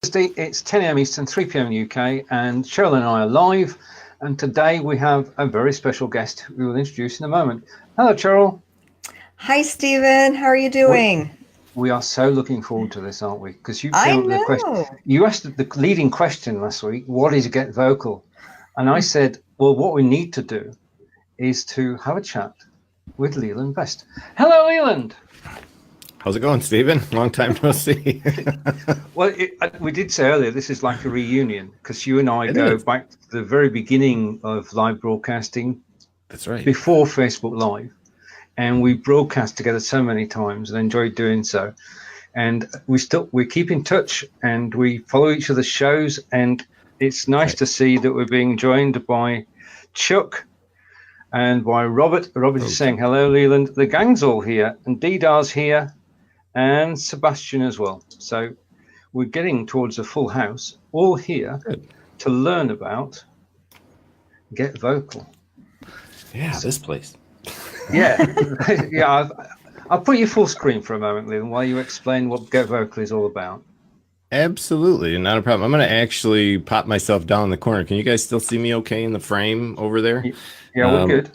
Thursday, it's 10 a.m. Eastern, 3 p.m. UK, and Cheryl and I are live. And today we have a very special guest we will introduce in a moment. Hello, Cheryl. Hi, Stephen. How are you doing? We are so looking forward to this, aren't we? Because you I came up with know. a question. You asked the leading question last week, what is GetVokl? And I said, well, what we need to do is to have a chat with Leland Best. Hello, Leland. How's it going, Stephen? Long time no see. Well, we did say earlier, this is like a reunion because you and I go back to the very beginning of live broadcasting. That's right. Before Facebook Live. And we broadcast together so many times and enjoyed doing so. And we keep in touch and we follow each other's shows. And it's nice to see that we're being joined by Chuck and by Robert. Robert is saying, hello, Leland. The gang's all here and Didar's here and Sebastian as well. So we're getting towards a full house, all here to learn about GetVokl. Yeah, this place. Yeah. I'll put you full screen for a moment, Leland, while you explain what GetVokl is all about. Absolutely, not a problem. I'm going to actually pop myself down in the corner. Can you guys still see me okay in the frame over there? Yeah, we're good.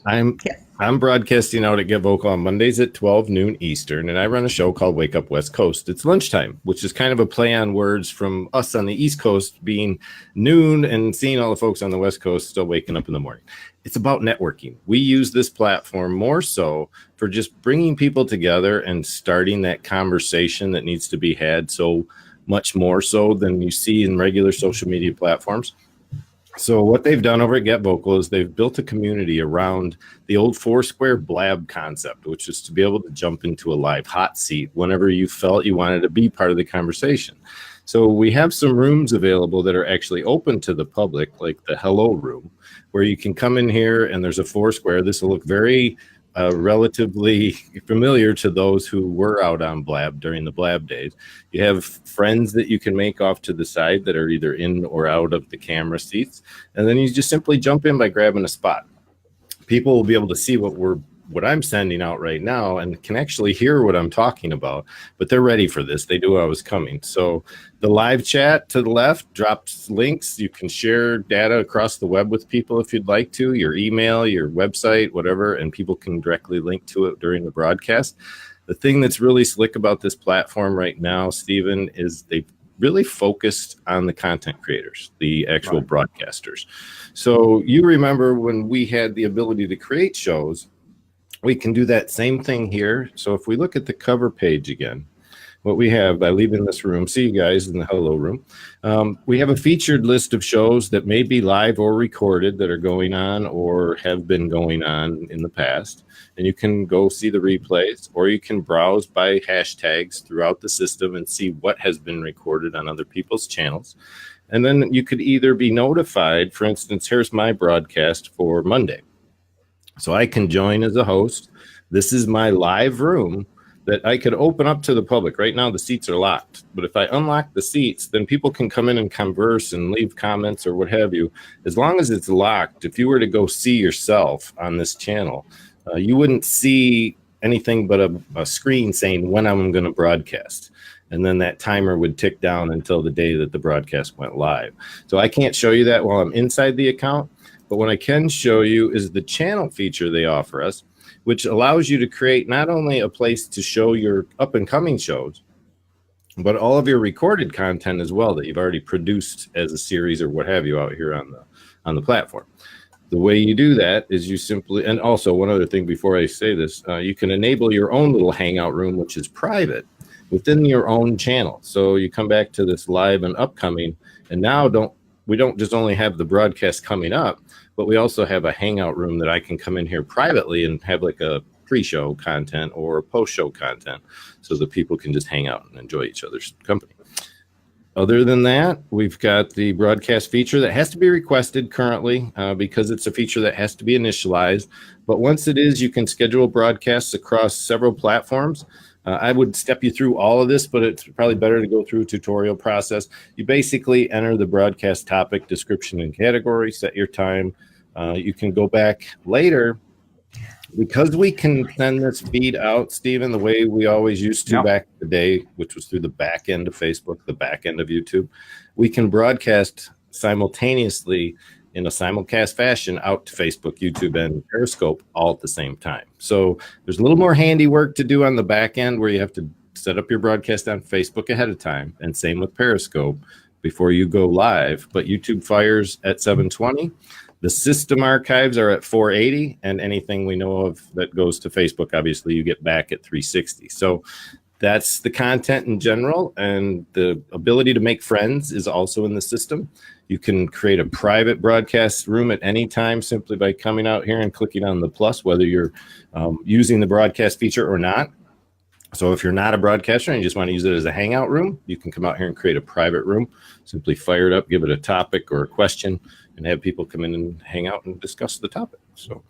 I'm broadcasting out at GetVokl on Mondays at 12 noon Eastern, and I run a show called Wake Up West Coast. It's lunchtime, which is kind of a play on words from us on the East Coast being noon and seeing all the folks on the West Coast still waking up in the morning. It's about networking. We use this platform more so for just bringing people together and starting that conversation that needs to be had, so much more so than you see in regular social media platforms. So what they've done over at GetVokl is they've built a community around the old Foursquare blab concept, which is to be able to jump into a live hot seat whenever you felt you wanted to be part of the conversation. So we have some rooms available that are actually open to the public, like the Hello room, where you can come in here and there's a Foursquare. This will look very relatively familiar to those who were out on Blab during the Blab days. You have friends that you can make off to the side that are either in or out of the camera seats. And then you just simply jump in by grabbing a spot. People will be able to see what I'm sending out right now and can actually hear what I'm talking about, but they're ready for this. They knew I was coming. So the live chat to the left drops links. You can share data across the web with people if you'd like to, your email, your website, whatever, and people can directly link to it during the broadcast. The thing that's really slick about this platform right now, Stephen, is they've really focused on the content creators, the actual broadcasters. So you remember when we had the ability to create shows, we can do that same thing here. So if we look at the cover page again, what we have by leaving this room, see you guys in the Hello room. We have a featured list of shows that may be live or recorded that are going on or have been going on in the past. And you can go see the replays, or you can browse by hashtags throughout the system and see what has been recorded on other people's channels. And then you could either be notified, for instance, here's my broadcast for Monday. So I can join as a host. This is my live room that I could open up to the public. Right now, the seats are locked. But if I unlock the seats, then people can come in and converse and leave comments or what have you. As long as it's locked, if you were to go see yourself on this channel, you wouldn't see anything but a screen saying when I'm going to broadcast. And then that timer would tick down until the day that the broadcast went live. So I can't show you that while I'm inside the account. But what I can show you is the channel feature they offer us, which allows you to create not only a place to show your up-and-coming shows, but all of your recorded content as well that you've already produced as a series or what have you out here on the platform. The way you do that is you simply, and also one other thing before I say this, you can enable your own little hangout room, which is private, within your own channel. So you come back to this live and upcoming, and now we don't just only have the broadcast coming up, but we also have a hangout room that I can come in here privately and have like a pre-show content or post-show content so that people can just hang out and enjoy each other's company. Other than that, we've got the broadcast feature that has to be requested currently because it's a feature that has to be initialized. But once it is, you can schedule broadcasts across several platforms. I would step you through all of this, but it's probably better to go through a tutorial process. You basically enter the broadcast topic, description, and category, set your time. You can go back later because we can send this feed out, Stephen, the way we always used to back in the day, which was through the back end of Facebook, the back end of YouTube, we can broadcast simultaneously in a simulcast fashion out to Facebook, YouTube, and Periscope all at the same time. So there's a little more handiwork to do on the back end where you have to set up your broadcast on Facebook ahead of time, and same with Periscope before you go live. But YouTube fires at 720. The system archives are at 480, and anything we know of that goes to Facebook, obviously, you get back at 360. So that's the content in general, and the ability to make friends is also in the system. You can create a private broadcast room at any time simply by coming out here and clicking on the plus, whether you're using the broadcast feature or not. So if you're not a broadcaster and you just want to use it as a hangout room, you can come out here and create a private room. Simply fire it up, give it a topic or a question, and have people come in and hang out and discuss the topic. So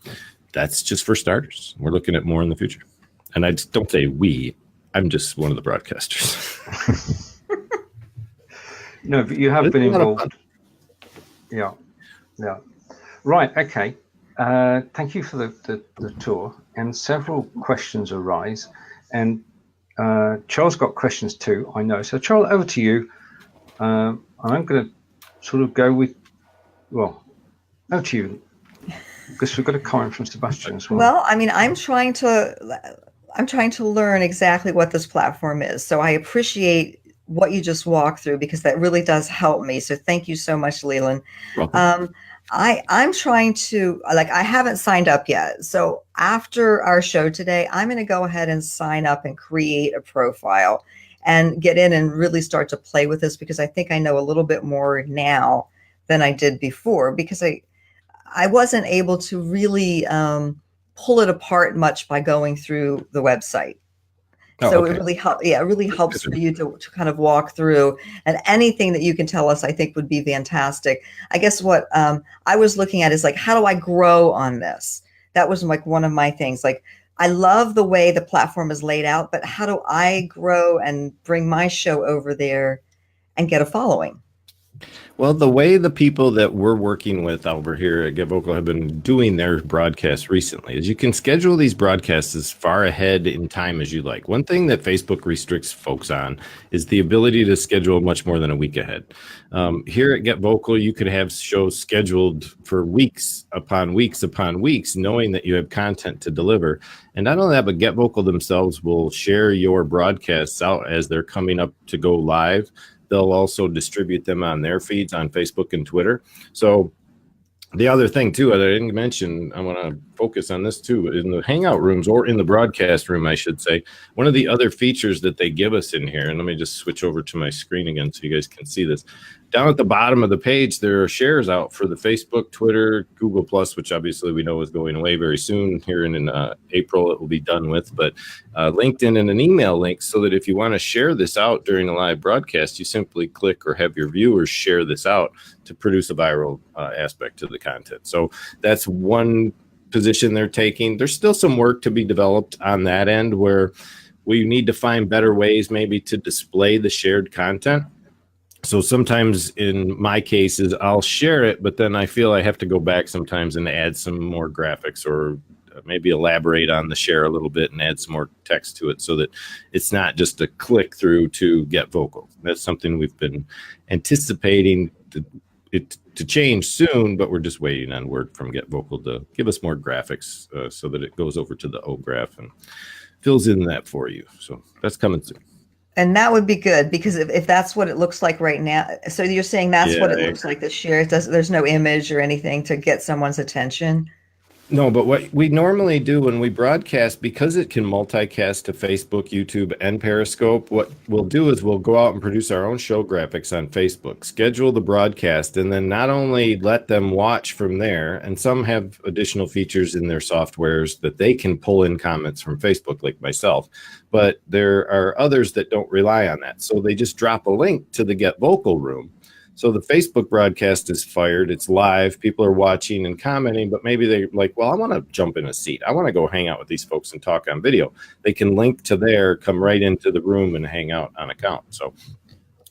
that's just for starters. We're looking at more in the future. And I don't say we, I'm just one of the broadcasters. No, but you have been involved. Yeah. Right, okay. Thank you for the tour. And several questions arise. And Charles got questions too, I know. So Charles, over to you. I'm going to sort of go with, well, over to you, because we've got a comment from Sebastian as well. Well, I mean, I'm trying to learn exactly what this platform is. So I appreciate what you just walked through, because that really does help me. So thank you so much, Leland. I'm trying to, I haven't signed up yet. So after our show today, I'm going to go ahead and sign up and create a profile and get in and really start to play with this, because I think I know a little bit more now than I did before, because I wasn't able to really pull it apart much by going through the website. So it really helps. Yeah, it really helps for you to kind of walk through, and anything that you can tell us, I think, would be fantastic. I guess what I was looking at is how do I grow on this? That was one of my things. I love the way the platform is laid out, but how do I grow and bring my show over there and get a following? Well, the way the people that we're working with over here at GetVokl have been doing their broadcasts recently is you can schedule these broadcasts as far ahead in time as you like. One thing that Facebook restricts folks on is the ability to schedule much more than a week ahead. Here at GetVokl, you could have shows scheduled for weeks upon weeks upon weeks, knowing that you have content to deliver. And not only that, but GetVokl themselves will share your broadcasts out as they're coming up to go live. They'll also distribute them on their feeds on Facebook and Twitter. So the other thing, too, that I didn't mention, I want to focus on this, too. In the hangout rooms, or in the broadcast room, I should say, one of the other features that they give us in here, and let me just switch over to my screen again so you guys can see this. Down at the bottom of the page, there are shares out for the Facebook, Twitter, Google+, which obviously we know is going away very soon. Here in April, it will be done with. But LinkedIn and an email link, so that if you want to share this out during a live broadcast, you simply click or have your viewers share this out to produce a viral aspect to the content. So that's one position they're taking. There's still some work to be developed on that end, where we need to find better ways maybe to display the shared content. So sometimes in my cases, I'll share it, but then I feel I have to go back sometimes and add some more graphics, or maybe elaborate on the share a little bit and add some more text to it, so that it's not just a click through to GetVokl. That's something we've been anticipating to change soon, but we're just waiting on word from GetVokl to give us more graphics so that it goes over to the OGraph and fills in that for you. So that's coming soon. And that would be good, because if that's what it looks like right now, so you're saying that's what it looks like, the share. There's no image or anything to get someone's attention. No, but what we normally do when we broadcast, because it can multicast to Facebook, YouTube, and Periscope, what we'll do is we'll go out and produce our own show graphics on Facebook, schedule the broadcast, and then not only let them watch from there, and some have additional features in their softwares that they can pull in comments from Facebook, like myself, but there are others that don't rely on that. So they just drop a link to the GetVokl room. So the Facebook broadcast is fired. It's live. People are watching and commenting, but maybe they're like, well, I want to jump in a seat. I want to go hang out with these folks and talk on video. They can link to there, come right into the room and hang out on account. So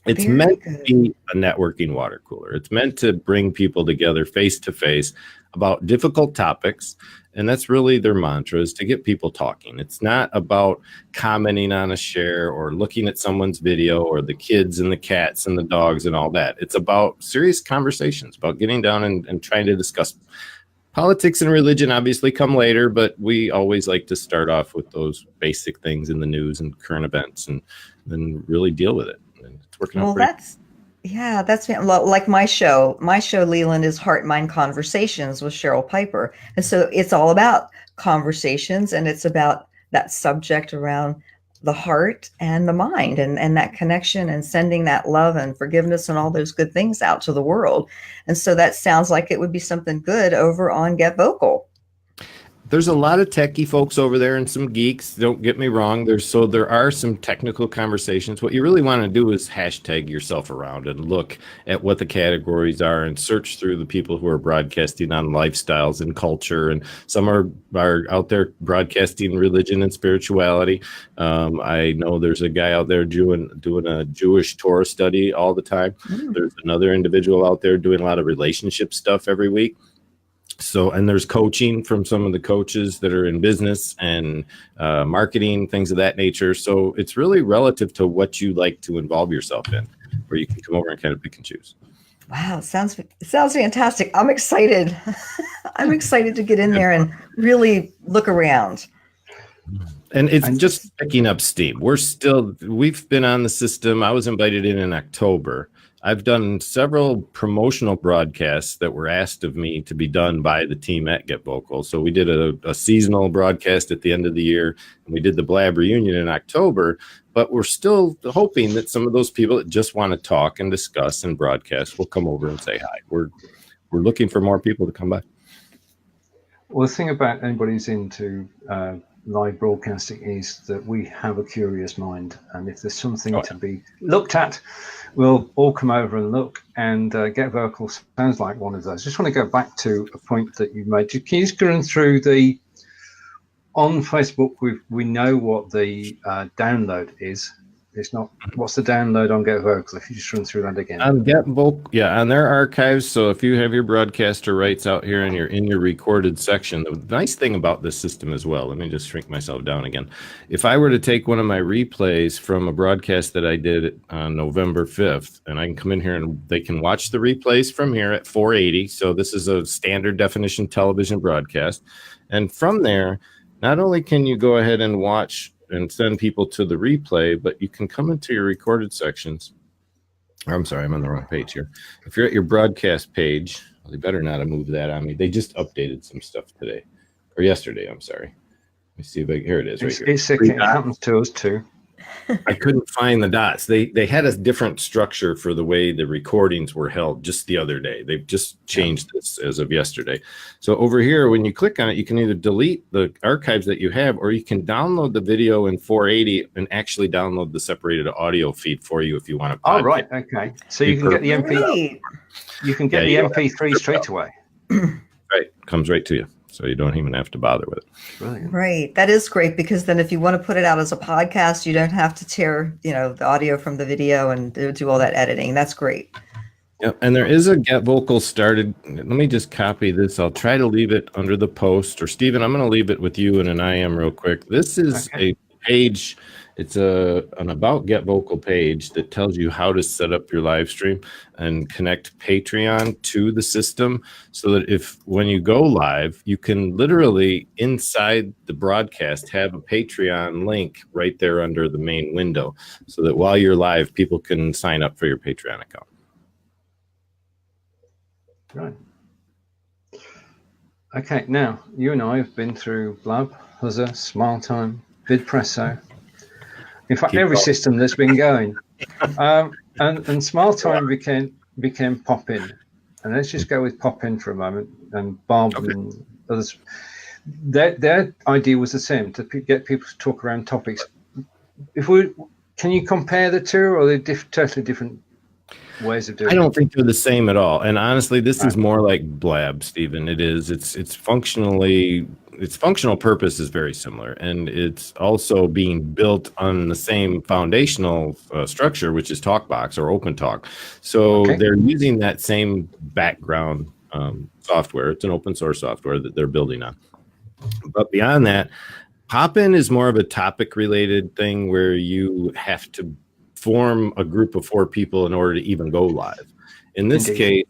It's Very meant good. to be a networking water cooler. It's meant to bring people together face to face about difficult topics. And that's really their mantra, is to get people talking. It's not about commenting on a share or looking at someone's video or the kids and the cats and the dogs and all that. It's about serious conversations, about getting down and trying to discuss politics and religion. Obviously come later, but we always like to start off with those basic things in the news and current events, and then really deal with it. And it's working out Well, pretty. that's like my show. My show, Leland, is Heart Mind Conversations with Cheryl Piper. And so it's all about conversations, and it's about that subject around the heart and the mind, and that connection, and sending that love and forgiveness and all those good things out to the world. And so that sounds like it would be something good over on GetVokl. There's a lot of techie folks over there and some geeks. Don't get me wrong. There are some technical conversations. What you really want to do is hashtag yourself around and look at what the categories are and search through the people who are broadcasting on lifestyles and culture. And some are out there broadcasting religion and spirituality. I know there's a guy out there doing a Jewish Torah study all the time. There's another individual out there doing a lot of relationship stuff every week. So, and there's coaching from some of the coaches that are in business and marketing, things of that nature. So it's really relative to what you like to involve yourself in, where you can come over and kind of pick and choose. Wow, it sounds fantastic. I'm excited. I'm excited to get in there and really look around. And it's just picking up steam. We've been on the system. I was invited in October. I've done several promotional broadcasts that were asked of me to be done by the team at GetVokl. So we did a seasonal broadcast at the end of the year, and we did the Blab reunion in October. But we're still hoping that some of those people that just want to talk and discuss and broadcast will come over and say hi. We're looking for more people to come by. Well, the thing about anybody who's into live broadcasting is that we have a curious mind, and if there's something to be looked at, we'll all come over and look. And GetVokl sounds like one of those. I just want to go back to a point that you made. Can you just go through on Facebook? We know what the download is. It's not what's the download on GetVokl. If you just run through that again. On GetVokl, on their archives. So if you have your broadcaster rights out here and you're in your recorded section, the nice thing about this system as well, let me just shrink myself down again. If I were to take one of my replays from a broadcast that I did on November 5th, and I can come in here and they can watch the replays from here at 480. So this is a standard definition television broadcast. And from there, not only can you go ahead and watch and send people to the replay, but you can come into your recorded sections. I'm sorry, I'm on the wrong page here. If you're at your broadcast page, well, they better not have moved that on me. They just updated some stuff today, or yesterday, I'm sorry. Let me see if here it is right here. It happens to us too. I couldn't find the dots. They had a different structure for the way the recordings were held just the other day. They've just changed this as of yesterday. So over here, when you click on it, you can either delete the archives that you have, or you can download the video in 480 and actually download the separated audio feed for you if you want to. Oh, right. Okay. So you can get the MP. You can get the MP3 straight away. Right. Comes right to you. So you don't even have to bother with it. Brilliant. Right. That is great, because then if you want to put it out as a podcast, you don't have to tear, the audio from the video and do all that editing. That's great. Yeah, and there is a GetVokl started. Let me just copy this. I'll try to leave it under the post. Or Stephen, I'm going to leave it with you in an IM real quick. This is a page. It's an About GetVokl page that tells you how to set up your live stream and connect Patreon to the system, so that when you go live, you can literally inside the broadcast have a Patreon link right there under the main window, so that while you're live, people can sign up for your Patreon account. Right. Okay, now you and I have been through Blab, Huzzer, SmileTime, VidPresso. In fact, every system that's been going, and SmileTime became Pop-In, and let's just go with Pop-In for a moment. And Bob and others, their idea was the same, to get people to talk around topics. Can you compare the two, or are they totally different ways of doing I don't it? think they're the same at all. And honestly, this is more like Blab, Stephen. It is. It's functionally, its functional purpose is very similar, and it's also being built on the same foundational structure, which is TalkBox or OpenTalk. So they're using that same background software. It's an open source software that they're building on. But beyond that, Pop-In is more of a topic related thing where you have to form a group of 4 people in order to even go live. In this case,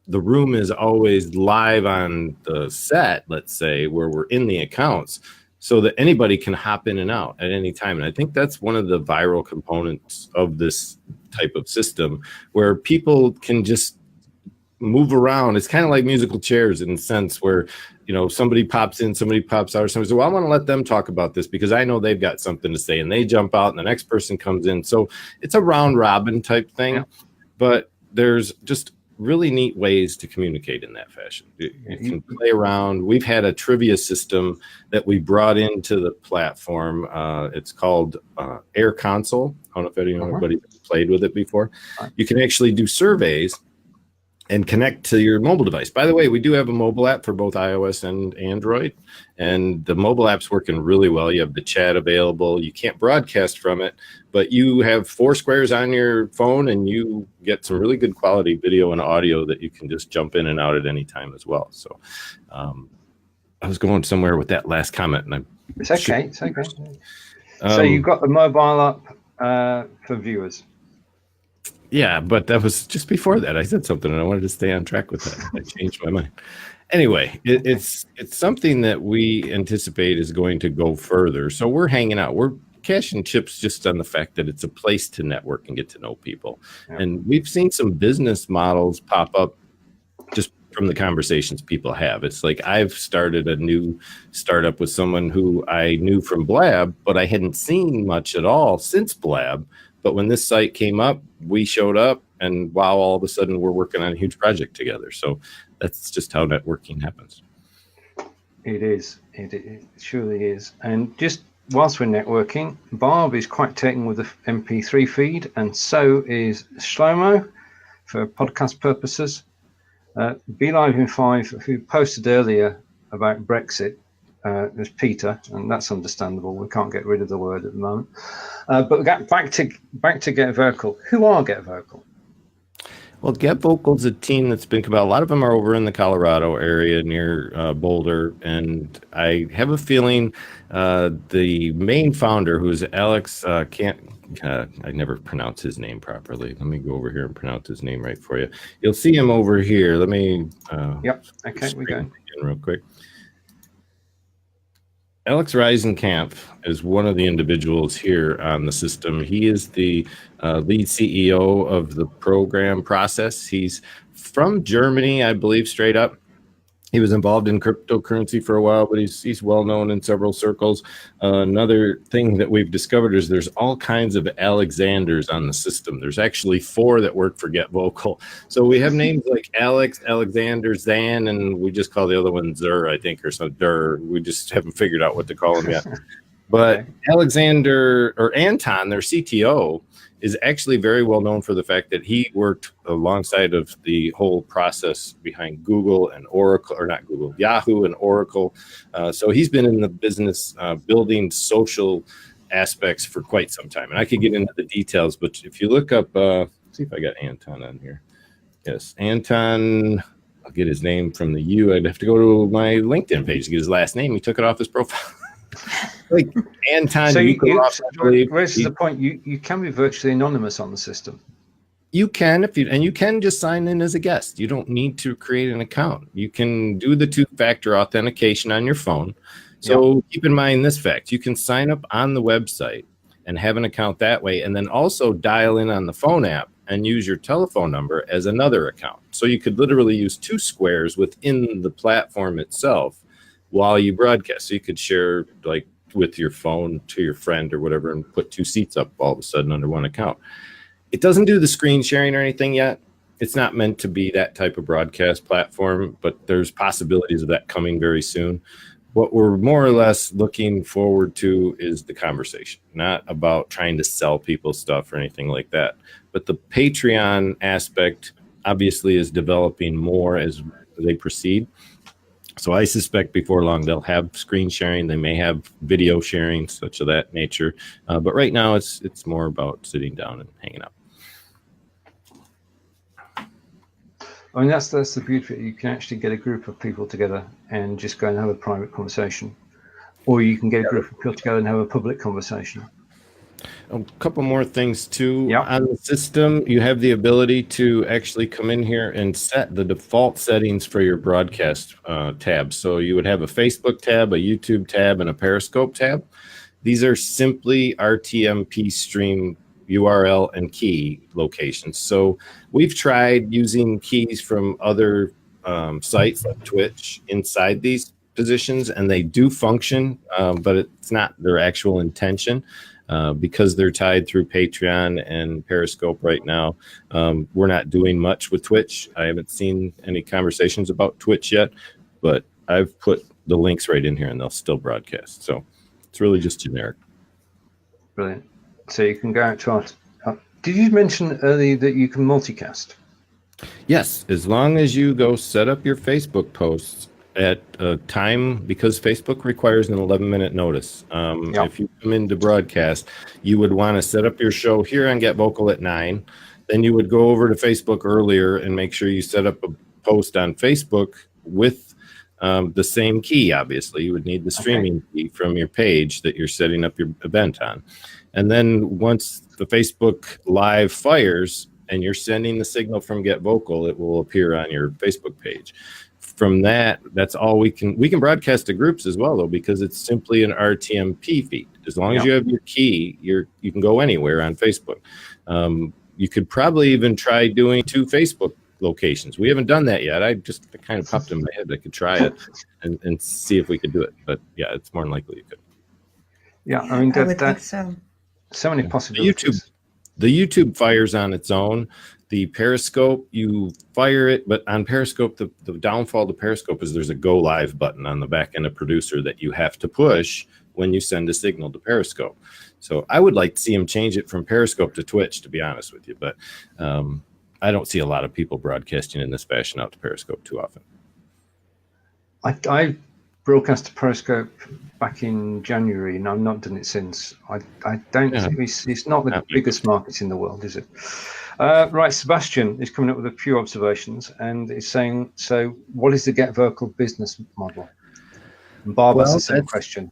the room is always live on the set, let's say, where we're in the accounts, so that anybody can hop in and out at any time. And I think that's one of the viral components of this type of system, where people can just move around. It's kind of like musical chairs in a sense where, you know, somebody pops in, somebody pops out, or somebody says, well, I want to let them talk about this because I know they've got something to say, and they jump out and the next person comes in. So it's a round robin type thing, but there's just really neat ways to communicate in that fashion. You can play around. We've had a trivia system that we brought into the platform. It's called Air Console. I don't know if anybody's played with it before. You can actually do surveys and connect to your mobile device. By the way, we do have a mobile app for both iOS and Android, and the mobile app's working really well. You have the chat available. You can't broadcast from it, but you have 4 squares on your phone, and you get some really good quality video and audio that you can just jump in and out at any time as well. So I was going somewhere with that last comment, and it's okay. So you've got the mobile up for viewers. Yeah, but that was just before that. I said something, and I wanted to stay on track with that. I changed my mind. Anyway, it's something that we anticipate is going to go further. So we're hanging out. We're cashing chips just on the fact that it's a place to network and get to know people. Yeah. And we've seen some business models pop up just from the conversations people have. It's like I've started a new startup with someone who I knew from Blab, but I hadn't seen much at all since Blab. But when this site came up, we showed up, and wow, all of a sudden we're working on a huge project together. So that's just how networking happens. It is. It surely is. And just whilst we're networking, Barb is quite taken with the MP3 feed, and so is Shlomo for podcast purposes. Be Live in 5, who posted earlier about Brexit, there's Peter, and that's understandable. We can't get rid of the word at the moment. But back to GetVokl. Who are GetVokl? Well, GetVokl is a team that's been about. A lot of them are over in the Colorado area near Boulder, and I have a feeling the main founder, who is Alex, I never pronounce his name properly. Let me go over here and pronounce his name right for you. You'll see him over here. Let me. Yep. Okay, we go. Real quick. Alex Reisenkamp is one of the individuals here on the system. He is the lead CEO of the program process. He's from Germany, I believe, straight up. He was involved in cryptocurrency for a while, but he's well known in several circles. Another thing that we've discovered is there's all kinds of Alexanders on the system. There's actually 4 that work for GetVokl. So we have names like Alex, Alexander, Zan, and we just call the other one Zur, I think, or some Dur. We just haven't figured out what to call him yet. But Alexander, or Anton, their CTO, is actually very well known for the fact that he worked alongside of the whole process behind Google and Oracle, or not Google, Yahoo and Oracle. So he's been in the business building social aspects for quite some time. And I could get into the details, but if you look up, see if I got Anton on here. Yes, Anton, I'll get his name from the U. I'd have to go to my LinkedIn page to get his last name. He took it off his profile. Like Anton. So this is the point. You can be virtually anonymous on the system. You can, and you can just sign in as a guest. You don't need to create an account. You can do the 2-factor authentication on your phone. So keep in mind this fact: you can sign up on the website and have an account that way, and then also dial in on the phone app and use your telephone number as another account. So you could literally use 2 squares within the platform itself while you broadcast. So you could share like with your phone to your friend or whatever and put 2 seats up all of a sudden under one account. It doesn't do the screen sharing or anything yet. It's not meant to be that type of broadcast platform, but there's possibilities of that coming very soon. What we're more or less looking forward to is the conversation, not about trying to sell people stuff or anything like that, but the Patreon aspect obviously is developing more as they proceed. So I suspect before long they'll have screen sharing. They may have video sharing, such of that nature. But right now it's more about sitting down and hanging out. I mean, that's the beauty of it. You can actually get a group of people together and just go and have a private conversation, or you can get a group of people together and have a public conversation. A couple more things too. Yep. On the system, you have the ability to actually come in here and set the default settings for your broadcast tabs. So you would have a Facebook tab, a YouTube tab, and a Periscope tab. These are simply RTMP stream URL and key locations. So we've tried using keys from other sites like Twitch inside these positions, and they do function, but it's not their actual intention. Because they're tied through Patreon and Periscope right now. We're not doing much with Twitch. I haven't seen any conversations about Twitch yet, but I've put the links right in here and they'll still broadcast. So it's really just generic. Brilliant. So you can go out to did you mention earlier that you can multicast? Yes, as long as you go set up your Facebook posts at a time, because Facebook requires an 11-minute notice. If you come into broadcast, you would want to set up your show here on GetVokl at 9. Then you would go over to Facebook earlier and make sure you set up a post on Facebook with the same key. Obviously, you would need the streaming key from your page that you're setting up your event on. And then once the Facebook Live fires and you're sending the signal from GetVokl, it will appear on your Facebook page. From that's all we can broadcast to groups as well, though, because it's simply an RTMP feed. As long as you have your key, you can go anywhere on Facebook. You could probably even try doing 2 Facebook locations. We haven't done that yet. It kind of popped in my head. I could try it and see if we could do it. But yeah, it's more than likely you could. Yeah, I mean, I would think so. So many possibilities. The YouTube fires on its own. The Periscope, you fire it, but on Periscope, the downfall to Periscope is there's a go live button on the back end of Producer that you have to push when you send a signal to Periscope. So I would like to see them change it from Periscope to Twitch, to be honest with you, but I don't see a lot of people broadcasting in this fashion out to Periscope too often. I broadcast to Periscope back in January, and I've not done it since. I don't think it's not the biggest market in the world, is it? Right, Sebastian is coming up with a few observations and is saying, so what is the GetVokl business model? And Bob has the same question.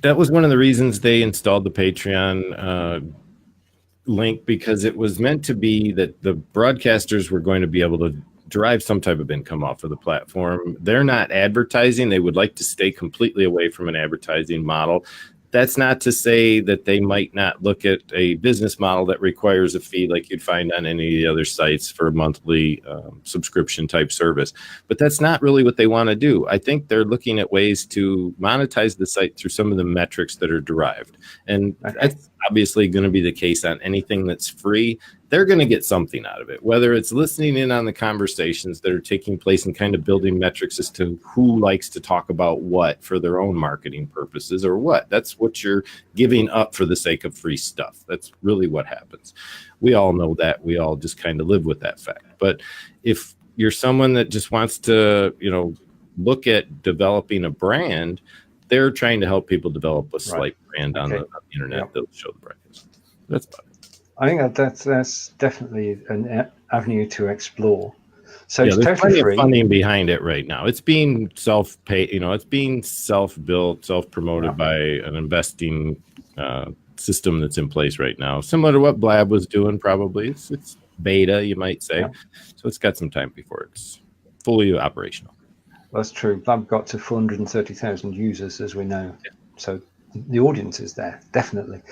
That was one of the reasons they installed the Patreon link, because it was meant to be that the broadcasters were going to be able to derive some type of income off of the platform. They're not advertising. They would like to stay completely away from an advertising model. That's not to say that they might not look at a business model that requires a fee like you'd find on any of the other sites for a monthly subscription type service. But that's not really what they want to do. I think they're looking at ways to monetize the site through some of the metrics that are derived. And that's obviously going to be the case on anything that's free. They're going to get something out of it, whether it's listening in on the conversations that are taking place and kind of building metrics as to who likes to talk about what for their own marketing purposes or what. That's what you're giving up for the sake of free stuff. That's really what happens. We all know that. We all just kind of live with that fact. But if you're someone that just wants to, look at developing a brand, they're trying to help people develop a slight brand on the internet that'll show the broadcast. That's about it. I think that's definitely an avenue to explore. So it's there's totally plenty free. of funding behind it right now. It's being self-paid, it's being self-built, self-promoted by an investing system that's in place right now, similar to what Blab was doing. Probably it's beta, you might say. So it's got some time before it's fully operational. That's true. Blab got to 430,000 users, as we know. So the audience is there, definitely.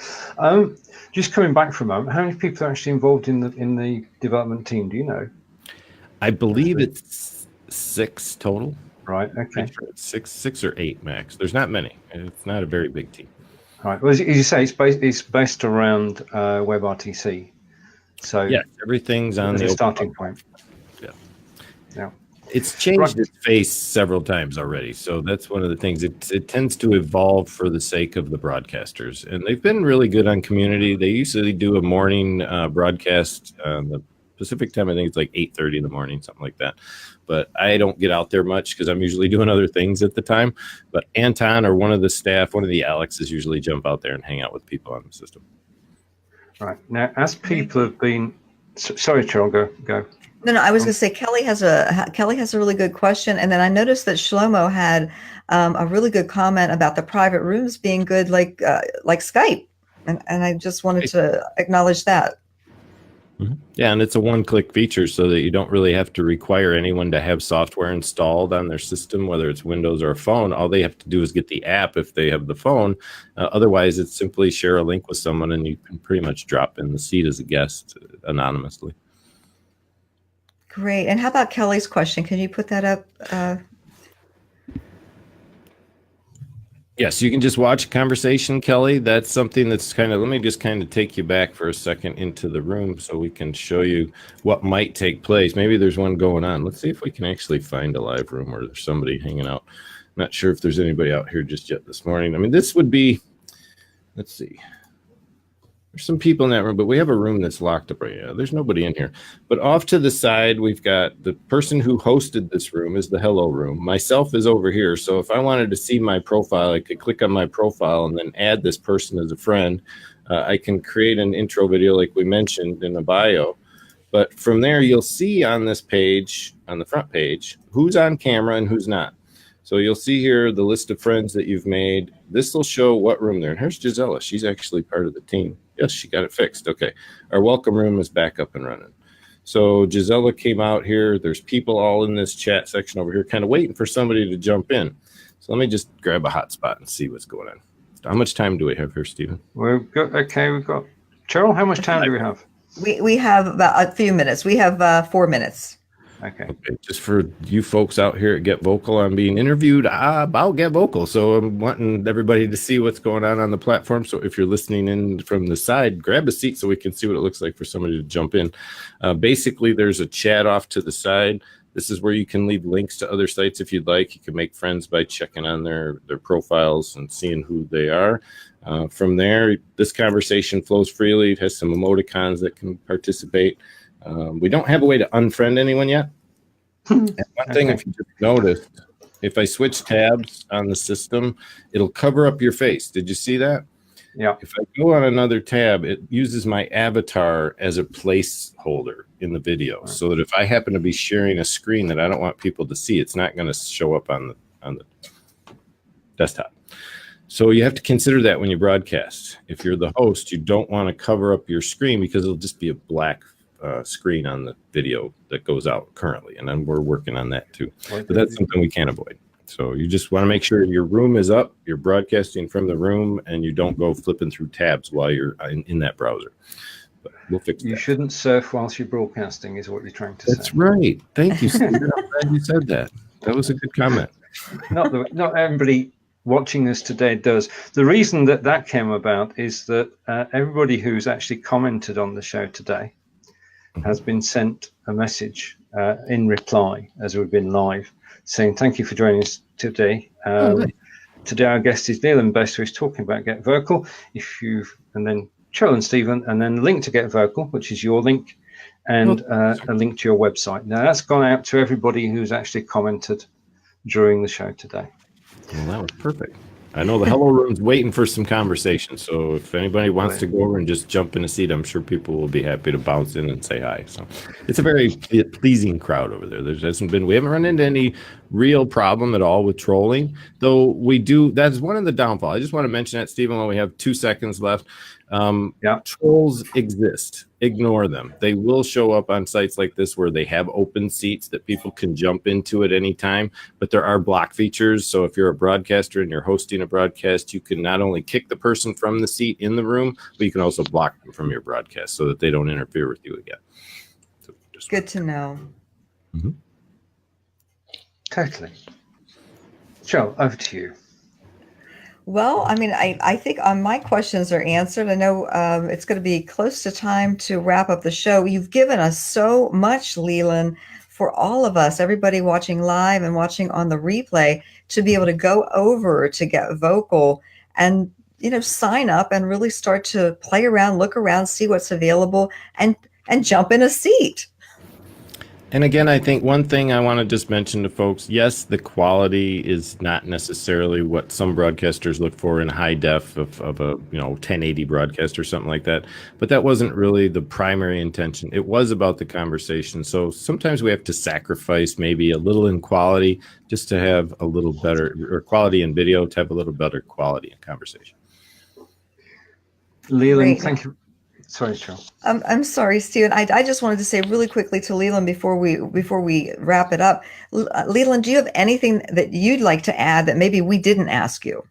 Just coming back for a moment, how many people are actually involved in the development team? Do you know? I believe it's 6 total. Right. Okay. Sure it's six or 8 max. There's not many. It's not a very big team. Right. Well, as you say, it's based around WebRTC. So yes, everything's on the starting point. Yeah. Yeah. It's changed its face several times already. So that's one of the things. It tends to evolve for the sake of the broadcasters. And they've been really good on community. They usually do a morning broadcast on the Pacific time. I think it's like 8:30 in the morning, something like that. But I don't get out there much because I'm usually doing other things at the time. But Anton or one of the staff, one of the Alexes usually jump out there and hang out with people on the system. Right. Now, as people have been... Sorry, Cheryl, go. No, I was going to say Kelly has a really good question, and then I noticed that Shlomo had a really good comment about the private rooms being good, like Skype, and I just wanted to acknowledge that. Mm-hmm. Yeah, and it's a one-click feature, so that you don't really have to require anyone to have software installed on their system, whether it's Windows or a phone. All they have to do is get the app if they have the phone. Otherwise, it's simply share a link with someone, and you can pretty much drop in the seat as a guest anonymously. Great. And how about Kelly's question? Can you put that up? Yes, you can just watch a conversation, Kelly. That's something that's let me just take you back for a second into the room so we can show you what might take place. Maybe there's one going on. Let's see if we can actually find a live room where there's somebody hanging out. I'm not sure if there's anybody out here just yet this morning. I mean, this would be, let's see. There's some people in that room, but we have a room that's locked up right now. There's nobody in here. But off to the side, we've got the person who hosted this room is the hello room. Myself is over here. So if I wanted to see my profile, I could click on my profile and then add this person as a friend. I can create an intro video like we mentioned in the bio. But from there, you'll see on this page, on the front page, who's on camera and who's not. So you'll see here the list of friends that you've made. This will show what room they're in. Here's Gisela. She's actually part of the team. Yes, she got it fixed. Okay. Our welcome room is back up and running. So Gisela came out here. There's people all in this chat section over here kind of waiting for somebody to jump in. So let me just grab a hotspot and see what's going on. How much time do we have here, Stephen? We've got Cheryl, how much time do we have? We have about a few minutes. We have 4 minutes. Okay. Just for you folks out here at GetVokl, I'm being interviewed about GetVokl. So I'm wanting everybody to see what's going on the platform. So if you're listening in from the side, grab a seat so we can see what it looks like for somebody to jump in. Basically, there's a chat off to the side. This is where you can leave links to other sites if you'd like. You can make friends by checking on their profiles and seeing who they are. From there, this conversation flows freely. It has some emoticons that can participate. We don't have a way to unfriend anyone yet. And one thing, if you just noticed, if I switch tabs on the system, it'll cover up your face. Did you see that? Yeah. If I go on another tab, it uses my avatar as a placeholder in the video, so that if I happen to be sharing a screen that I don't want people to see, it's not going to show up on the desktop. So you have to consider that when you broadcast. If you're the host, you don't want to cover up your screen because it'll just be a black screen on the video that goes out currently, and then we're working on that too. But that's something we can't avoid. So you just want to make sure your room is up, you're broadcasting from the room, and you don't go flipping through tabs while you're in that browser. But we'll fix that. You shouldn't surf whilst you're broadcasting, is what you're trying to say. That's right. Thank you, Steve. I'm glad you said that. That was a good comment. Not everybody watching this today does. The reason that came about is that everybody who's actually commented on the show today has been sent a message in reply as we've been live saying thank you for joining us today. Today our guest is Leland, who is talking about GetVokl. And then Cheryl and Stephen, and then a link to GetVokl, which is your link, and a link to your website. Now that's gone out to everybody who's actually commented during the show today. Well, that was perfect. I know the hello room's waiting for some conversation, so if anybody wants to go over and just jump in a seat, I'm sure people will be happy to bounce in and say hi. So it's a very pleasing crowd over there. We haven't run into any real problem at all with trolling, though we do. That's one of the downfalls. I just want to mention that, Stephen, while we have 2 seconds left. Trolls exist. Ignore them. They will show up on sites like this where they have open seats that people can jump into at any time, but there are block features. So if you're a broadcaster and you're hosting a broadcast, you can not only kick the person from the seat in the room, but you can also block them from your broadcast so that they don't interfere with you again. So good to know. Mm-hmm. Totally. Cheryl, over to you. Well, I mean, I think my questions are answered. I know it's going to be close to time to wrap up the show. You've given us so much, Leland, for all of us, everybody watching live and watching on the replay, to be able to go over to GetVokl and, sign up and really start to play around, look around, see what's available, and jump in a seat. And again, I think one thing I want to just mention to folks, yes, the quality is not necessarily what some broadcasters look for in high def of a 1080 broadcast or something like that. But that wasn't really the primary intention. It was about the conversation. So sometimes we have to sacrifice maybe a little in quality just to have a little better, or quality in video to have a little better quality in conversation. Leland, thank you. Sorry, Cheryl. I'm sorry, Stephen. I just wanted to say really quickly to Leland before we wrap it up. Leland, do you have anything that you'd like to add that maybe we didn't ask you?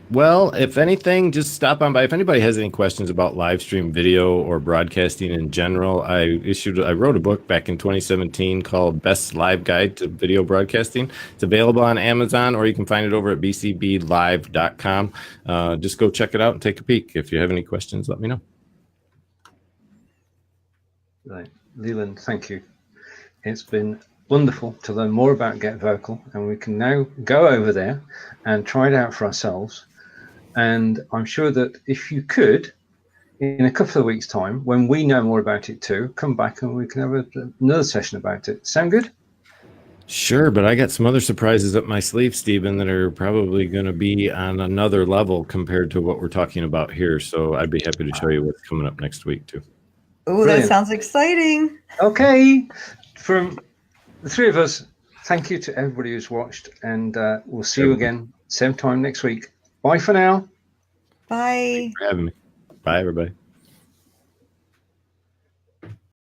Well, if anything, just stop on by. If anybody has any questions about live stream video or broadcasting in general, I wrote a book back in 2017 called Best Live Guide to Video Broadcasting. It's available on Amazon, or you can find it over at bcblive.com. Just go check it out and take a peek. If you have any questions, let me know. Right. Leland, thank you. It's been wonderful to learn more about GetVokl, and we can now go over there and try it out for ourselves. And I'm sure that if you could, in a couple of weeks' time, when we know more about it too, come back and we can have another session about it. Sound good? Sure, but I got some other surprises up my sleeve, Stephen, that are probably going to be on another level compared to what we're talking about here. So I'd be happy to show you what's coming up next week too. Oh, that sounds exciting. Okay. From the three of us, thank you to everybody who's watched, and we'll see you again same time next week. Bye for now. Bye. Thanks for having me. Bye, everybody.